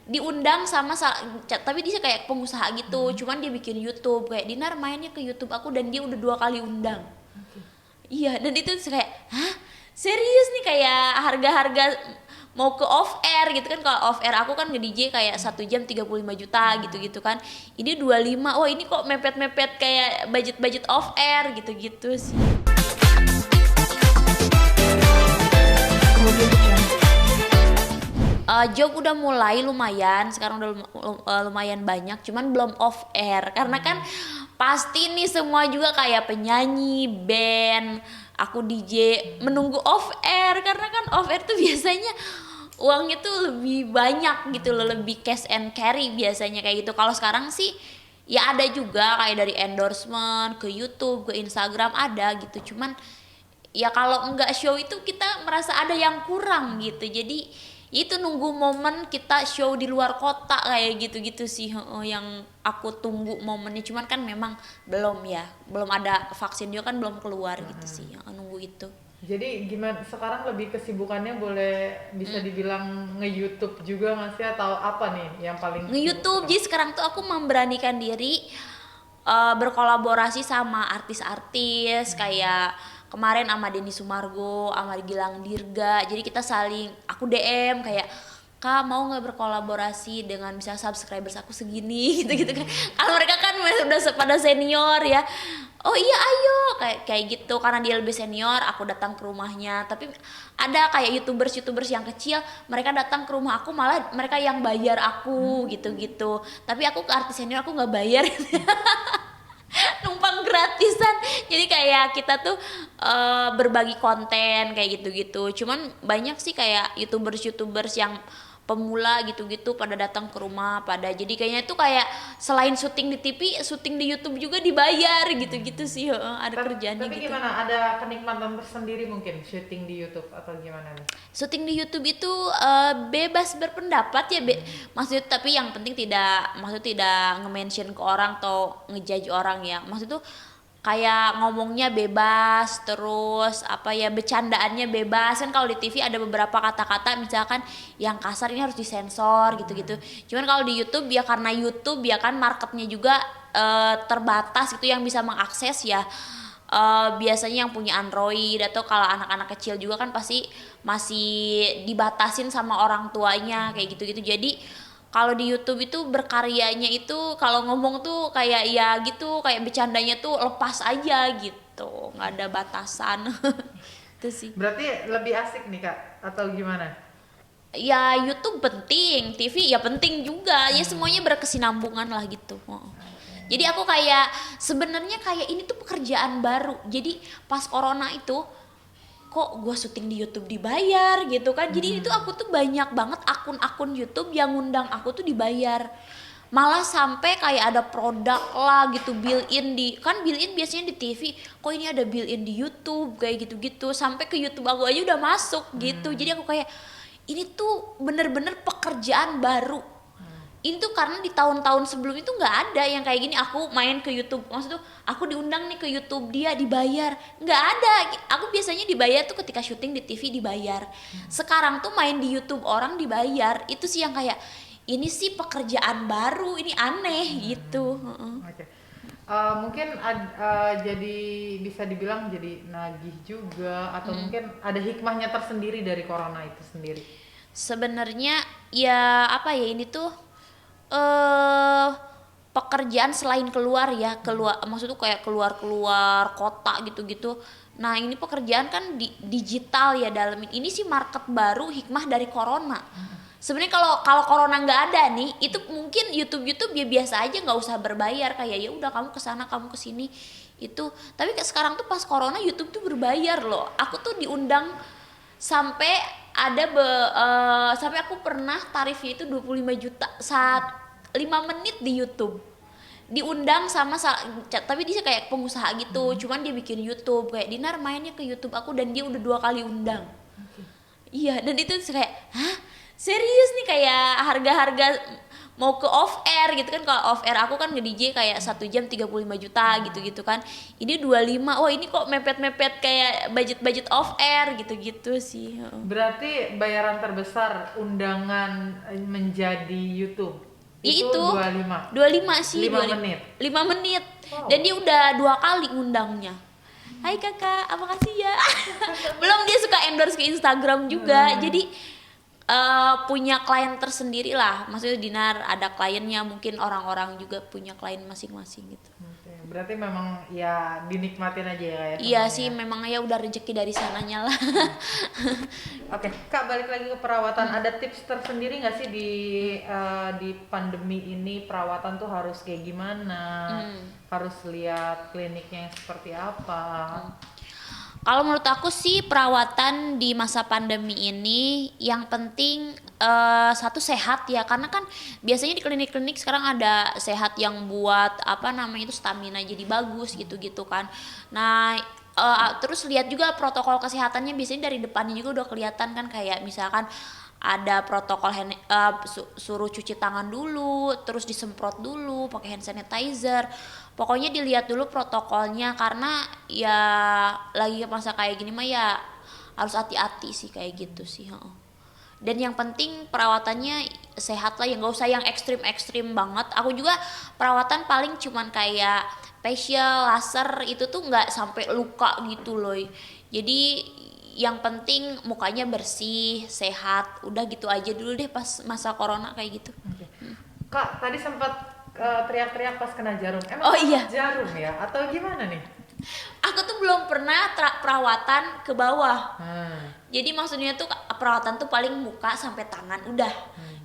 diundang sama tapi dia kayak pengusaha gitu, cuman dia bikin YouTube kayak Dinar mainnya ke YouTube aku dan dia udah 2 kali undang. Iya, dan itu kayak, hah? Serius nih, kayak harga-harga mau ke off air gitu kan. Kalau off air aku kan nge-DJ kayak 1 jam 35 juta gitu-gitu kan. Ini 25. Wah, ini kok mepet-mepet kayak budget-budget off air gitu-gitu sih. Job udah mulai lumayan, sekarang udah lumayan banyak, cuman belum off air karena kan pasti nih semua juga kayak penyanyi, band, aku DJ menunggu off air karena kan off air tuh biasanya uangnya tuh lebih banyak gitu loh, lebih cash and carry biasanya kayak gitu. Kalau sekarang sih ya ada juga kayak dari endorsement ke YouTube, ke Instagram ada gitu, cuman ya kalau enggak show itu kita merasa ada yang kurang gitu. Jadi itu nunggu momen kita show di luar kota kayak gitu-gitu sih yang aku tunggu momennya. Cuman kan memang belum ya, belum ada vaksin juga kan belum keluar gitu sih, nunggu itu. Jadi gimana sekarang lebih kesibukannya boleh bisa dibilang nge-YouTube juga nggak sih, atau apa nih yang paling Nge-YouTube. Jadi sekarang tuh aku memberanikan diri berkolaborasi sama artis-artis kayak kemarin sama Denny Sumargo, sama Gilang Dirga. Jadi kita saling, aku DM kayak, Kak mau nggak berkolaborasi dengan misalnya subscribers aku segini gitu-gitu kan. Kalau mereka kan udah pada senior ya. Oh iya ayo kayak gitu, karena dia lebih senior aku datang ke rumahnya. Tapi ada kayak youtubers yang kecil, mereka datang ke rumah aku malah mereka yang bayar aku gitu-gitu. Tapi aku ke artis senior aku nggak bayar. Numpang gratisan. Jadi kayak kita tuh berbagi konten kayak gitu-gitu. Cuman banyak sih kayak youtubers yang pemula gitu-gitu pada datang ke rumah pada, jadi kayaknya tuh kayak selain syuting di TV, syuting di YouTube juga dibayar gitu-gitu sih. Ada kerjaannya tapi gitu. gimana, ada kenikmatan tersendiri mungkin syuting di YouTube atau gimana nih? Syuting di YouTube itu bebas berpendapat ya, maksud, tapi yang penting tidak nge-mention ke orang atau ngejudge orang ya. Maksud tuh kayak ngomongnya bebas, terus apa ya, bercandaannya bebas kan. Kalau di TV ada beberapa kata-kata misalkan yang kasar, ini harus disensor gitu-gitu. Cuman kalau di YouTube ya, karena YouTube ya kan marketnya juga terbatas gitu yang bisa mengakses ya. Biasanya yang punya Android, atau kalau anak-anak kecil juga kan pasti masih dibatasin sama orang tuanya kayak gitu-gitu. Jadi kalau di YouTube itu berkaryanya itu kalau ngomong tuh kayak ya gitu, kayak bercandanya tuh lepas aja gitu, nggak ada batasan. Itu sih. Berarti lebih asik nih Kak, atau gimana? Ya YouTube penting, TV ya penting juga, ya semuanya berkesinambungan lah gitu. Jadi aku kayak sebenarnya kayak ini tuh pekerjaan baru. Jadi pas corona itu kok gue syuting di YouTube dibayar gitu kan. Jadi itu aku tuh banyak banget akun-akun YouTube yang ngundang aku tuh dibayar. Malah sampai kayak ada produk lah gitu built-in di, kan built-in biasanya di TV, kok ini ada built-in di YouTube kayak gitu-gitu. Sampai ke YouTube aku aja udah masuk gitu. Jadi aku kayak ini tuh bener-bener pekerjaan baru. Ini tuh karena di tahun-tahun sebelum itu nggak ada yang kayak gini. Aku main ke YouTube, maksud tuh aku diundang nih ke YouTube dia dibayar, nggak ada. Aku biasanya dibayar tuh ketika syuting di TV dibayar. Sekarang tuh main di YouTube orang dibayar. Itu sih yang kayak ini sih pekerjaan baru, ini aneh gitu. Oke. Mungkin jadi bisa dibilang jadi nagih juga, atau mungkin ada hikmahnya tersendiri dari corona itu sendiri. Sebenarnya ya apa ya, ini tuh pekerjaan selain keluar ya, keluar maksudnya kayak keluar kota gitu-gitu. Nah ini pekerjaan kan digital ya, dalam ini sih market baru, hikmah dari corona. Sebenarnya kalau corona nggak ada nih, itu mungkin YouTube ya biasa aja, nggak usah berbayar, kayak ya udah kamu kesana kamu kesini itu. Tapi sekarang tuh pas corona YouTube tuh berbayar loh. Aku tuh diundang sampai ada sampai aku pernah tarifnya itu 25 juta saat 5 menit di YouTube, diundang sama tapi dia kayak pengusaha gitu. Cuman dia bikin YouTube kayak Dinar mainnya ke YouTube aku dan dia udah 2 kali undang. Iya, dan itu kayak, hah? Serius nih, kayak harga-harga mau ke off air gitu kan. Kalau off air aku kan nge-DJ kayak 1 jam 35 juta gitu-gitu kan. Ini 25. Oh, ini kok mepet-mepet kayak budget off air gitu-gitu sih. Berarti bayaran terbesar undangan menjadi YouTube Ya itu itu 25. 25 sih, 5 menit. 5 menit. Wow. Dan dia udah 2 kali ngundangnya. Hai kakak, makasih ya. Belum dia suka endorse ke Instagram juga. Jadi punya klien tersendiri lah. Maksudnya Dinar ada kliennya, mungkin orang-orang juga punya klien masing-masing gitu. Oke, berarti memang ya dinikmatin aja ya kayak Iya temennya. sih, memang ya udah rezeki dari sananya lah. Oke, Kak, balik lagi ke perawatan. Ada tips tersendiri nggak sih di pandemi ini perawatan tuh harus kayak gimana? Harus lihat kliniknya yang seperti apa? Kalau menurut aku sih perawatan di masa pandemi ini yang penting satu sehat ya, karena kan biasanya di klinik-klinik sekarang ada sehat yang buat apa namanya itu stamina jadi bagus gitu-gitu kan. Nah, terus lihat juga protokol kesehatannya, biasanya dari depannya juga udah kelihatan kan, kayak misalkan ada protokol suruh cuci tangan dulu, terus disemprot dulu pakai hand sanitizer. Pokoknya dilihat dulu protokolnya, karena ya lagi masa kayak gini mah ya harus hati-hati sih kayak gitu sih. Dan yang penting perawatannya sehat lah, ya nggak usah yang ekstrim banget. Aku juga perawatan paling cuman kayak facial, laser, itu tuh nggak sampai luka gitu loh. Jadi yang penting mukanya bersih, sehat, udah gitu aja dulu deh pas masa corona kayak gitu. Oke. Kak, tadi sempat teriak-teriak pas kena jarum. Emang Oh iya, jarum ya? Atau gimana nih? aku tuh belum pernah perawatan ke bawah. Hmm. Jadi maksudnya tuh perawatan tuh paling muka sampai tangan udah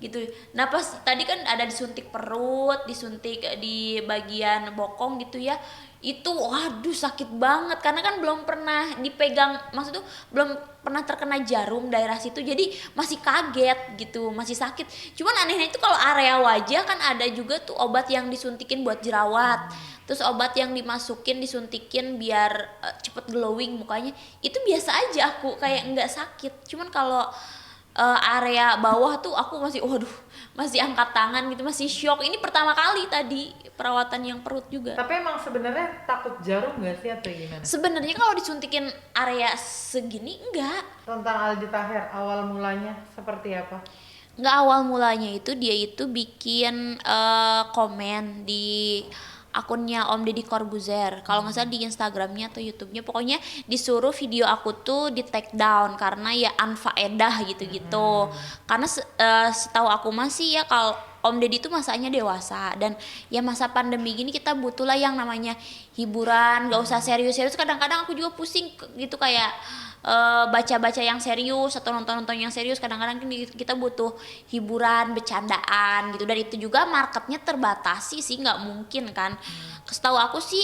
gitu. Nah pas tadi kan ada disuntik perut, disuntik di bagian bokong gitu ya. Itu waduh sakit banget, karena kan belum pernah dipegang, maksud tuh belum pernah terkena jarum daerah situ, jadi masih kaget gitu, masih sakit. Cuman anehnya itu kalau area wajah kan ada juga tuh obat yang disuntikin buat jerawat. Terus obat yang dimasukin disuntikin biar cepet glowing mukanya, itu biasa aja aku kayak nggak sakit. Cuman kalau area bawah tuh aku masih waduh, masih angkat tangan gitu, masih shock. Ini pertama kali tadi perawatan yang perut juga. Tapi emang sebenarnya takut jarum nggak sih atau gimana? Sebenarnya kalau disuntikin area segini enggak. Tentang Aldi Taher, awal mulanya seperti apa? Enggak, awal mulanya itu dia itu bikin komen di akunnya Om Deddy Corbuzier, kalau nggak salah di Instagramnya atau YouTube-nya, pokoknya disuruh video aku tuh di take down karena ya anfaedah gitu-gitu. Karena setahu aku masih ya kalau Om Deddy tuh masanya dewasa, dan ya masa pandemi gini kita butuh lah yang namanya hiburan, nggak usah serius-serius. Kadang-kadang aku juga pusing gitu kayak baca-baca yang serius atau nonton-nonton yang serius. Kadang-kadang kita butuh hiburan, bercandaan gitu, dan itu juga marketnya terbatasi sih, nggak mungkin kan. Setahu aku sih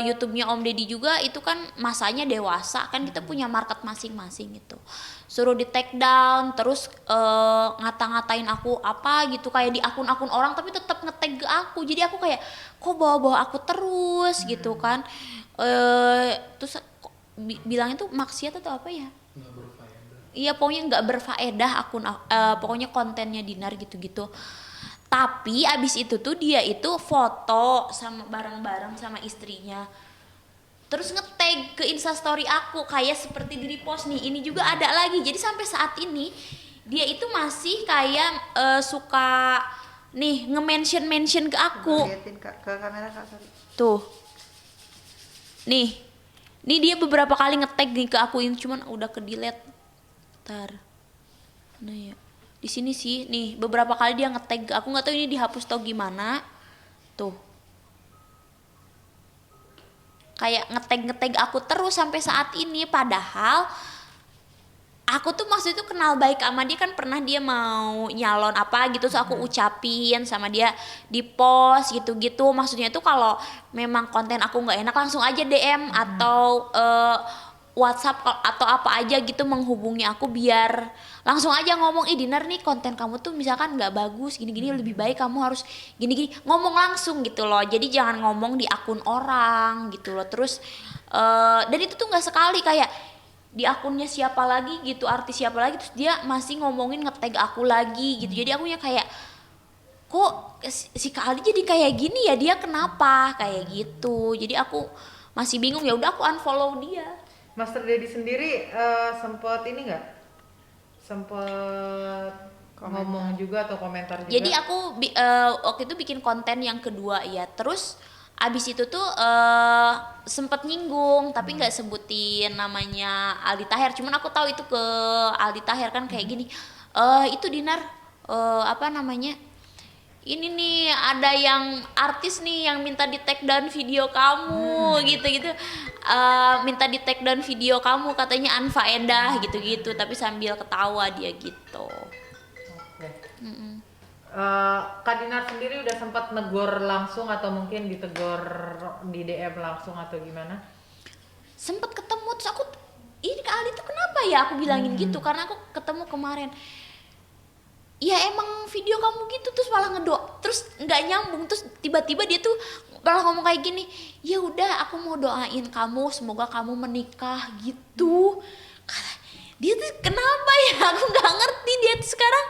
YouTube-nya Om Deddy juga itu kan masanya dewasa kan, kita punya market masing-masing gitu. Suruh di take down, terus ngata-ngatain aku apa gitu kayak di akun-akun orang, tapi tetap nge-tag ke aku. Jadi aku kayak kok bawa-bawa aku terus gitu kan. Terus bilangnya tuh maksiat atau apa ya? Nggak berfaedah. Iya, pokoknya nggak berfaedah akun, pokoknya kontennya Dinar gitu-gitu. Tapi abis itu tuh dia itu foto sama bareng-bareng sama istrinya, terus nge-tag ke instastory aku kayak seperti di repost nih. Ini juga ada lagi. Jadi sampai saat ini dia itu masih kayak suka nih nge-mention ke aku. Liatin Kak, ke kamera Kak, sorry. Tuh. Nih dia beberapa kali nge-tag nih ke aku, ini cuman udah ke-delete. Ntar. Nah ya. Di sini sih, nih beberapa kali dia nge-tag. Aku nggak tahu ini dihapus atau gimana. Tuh. Kayak nge-tag aku terus sampai saat ini, padahal aku tuh maksudnya tuh kenal baik sama dia kan, pernah dia mau nyalon apa gitu, terus aku ucapin sama dia di post gitu-gitu. Maksudnya tuh kalau memang konten aku nggak enak langsung aja DM atau WhatsApp atau apa aja gitu menghubungi aku, biar langsung aja ngomong, Dinar nih konten kamu tuh misalkan nggak bagus gini-gini, lebih baik kamu harus gini-gini, ngomong langsung gitu loh. Jadi jangan ngomong di akun orang gitu loh. Terus dan itu tuh nggak sekali, kayak di akunnya siapa lagi gitu, artis siapa lagi, terus dia masih ngomongin nge-tag aku lagi gitu. Jadi akunya kayak kok si Kak Aldi jadi kayak gini ya, dia kenapa kayak gitu. Jadi aku masih bingung, ya udah aku unfollow dia. Master Dedi sendiri sempet ini nggak? Sempet ngomong juga atau komentar juga? Jadi aku waktu itu bikin konten yang kedua ya, terus abis itu tuh sempet nyinggung tapi nggak sebutin namanya Aldi Taher, cuman aku tahu itu ke Aldi Taher kan kayak gini, itu Dinar apa namanya, ini nih ada yang artis nih yang minta di take down video kamu gitu-gitu, minta di take down video kamu katanya Anfa Endah gitu-gitu, tapi sambil ketawa dia gitu. Oke. Kak Dinar sendiri udah sempat negor langsung atau mungkin ditegur di DM langsung atau gimana? Sempet ketemu, terus aku, ini Kak Aldi tuh kenapa ya, aku bilangin gitu karena aku ketemu kemarin. Ya emang video kamu gitu, terus malah terus nggak nyambung, terus tiba-tiba dia tuh malah ngomong kayak gini, ya udah aku mau doain kamu semoga kamu menikah gitu. Dia tuh kenapa ya, aku nggak ngerti dia tuh sekarang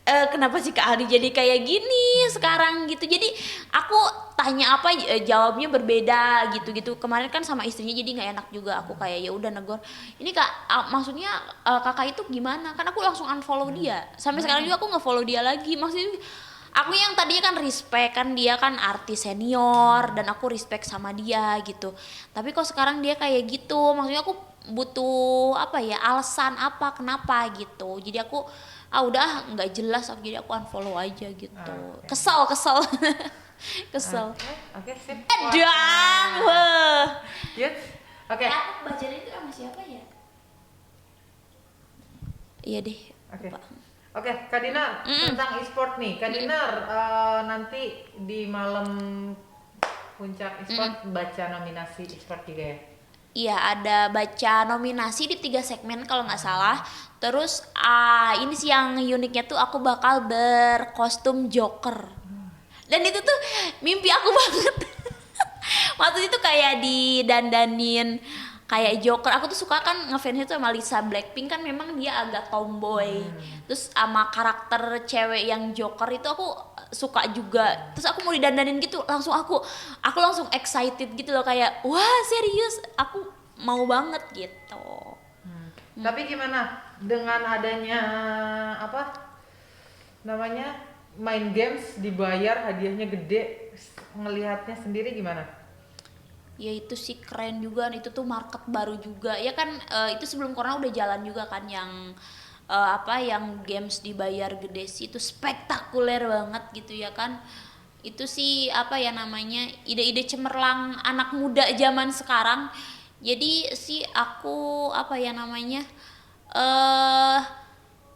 kenapa sih Kak Aldi jadi kayak gini sekarang gitu. Jadi aku tanya apa jawabnya berbeda gitu-gitu. Kemarin kan sama istrinya jadi nggak enak juga, aku kayak ya udah negor. Ini Kak, maksudnya kakak itu gimana? Kan aku langsung unfollow dia. Sampai sekarang juga aku nggak follow dia lagi. Maksudnya aku yang tadinya kan respect, kan dia kan artis senior dan aku respect sama dia gitu. Tapi kok sekarang dia kayak gitu, maksudnya aku butuh apa ya, alasan apa kenapa gitu. Jadi aku udah nggak jelas, jadi aku unfollow aja gitu. Kesel kesel. Oke, sip. Edang, wah. Yes. Oke. Aku bacanya itu sama siapa ya? Iya deh. Oke. Lupa. Oke, Kak Dinar, tentang e-sport nih. Kak Dinar, nanti di malam puncak e-sport baca nominasi e-sport juga ya? Iya, ada baca nominasi di 3 segmen kalau nggak salah. Terus ini sih yang uniknya tuh aku bakal berkostum Joker. Dan itu tuh mimpi aku banget. Waktu itu kayak didandanin kayak Joker. Aku tuh suka kan ngefansnya tuh sama Lisa Blackpink, kan memang dia agak tomboy. Terus sama karakter cewek yang Joker itu aku suka juga. Terus aku mau didandanin gitu, langsung aku langsung excited gitu loh, kayak wah serius aku mau banget gitu. Tapi gimana dengan adanya apa namanya main games dibayar hadiahnya gede, ngelihatnya sendiri gimana? Ya itu sih keren juga, itu tuh market baru juga ya kan. Itu sebelum corona udah jalan juga kan yang yang games dibayar gede sih, itu spektakuler banget gitu ya kan. Itu sih apa ya namanya, ide-ide cemerlang anak muda zaman sekarang. Jadi sih aku apa ya namanya,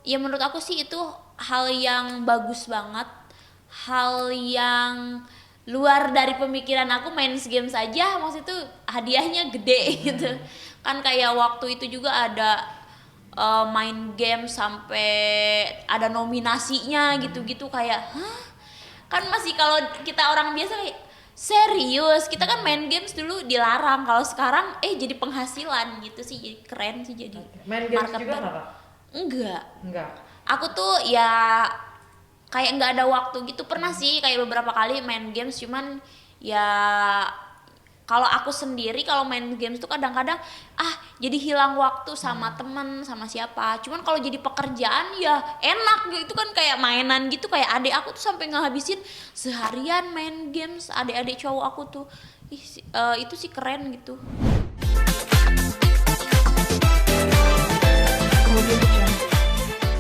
ya menurut aku sih itu hal yang bagus banget, hal yang luar dari pemikiran aku. Main game saja maksud itu hadiahnya gede gitu kan. Kayak waktu itu juga ada main game sampai ada nominasinya gitu-gitu, kayak hah? Kan masih kalau kita orang biasa kayak serius, kita kan main games dulu dilarang, kalau sekarang jadi penghasilan gitu sih. Jadi keren sih, jadi Main games market juga baru. nggak, Kak? Enggak. Aku tuh ya kayak nggak ada waktu gitu. Pernah sih kayak beberapa kali main games, cuman ya kalau aku sendiri kalau main games tuh kadang-kadang jadi hilang waktu sama temen sama siapa. Cuman kalau jadi pekerjaan ya enak gitu kan, kayak mainan gitu. Kayak adik aku tuh sampai ngehabisin seharian main games, adik-adik cowok aku tuh. Itu sih keren gitu. Kemudian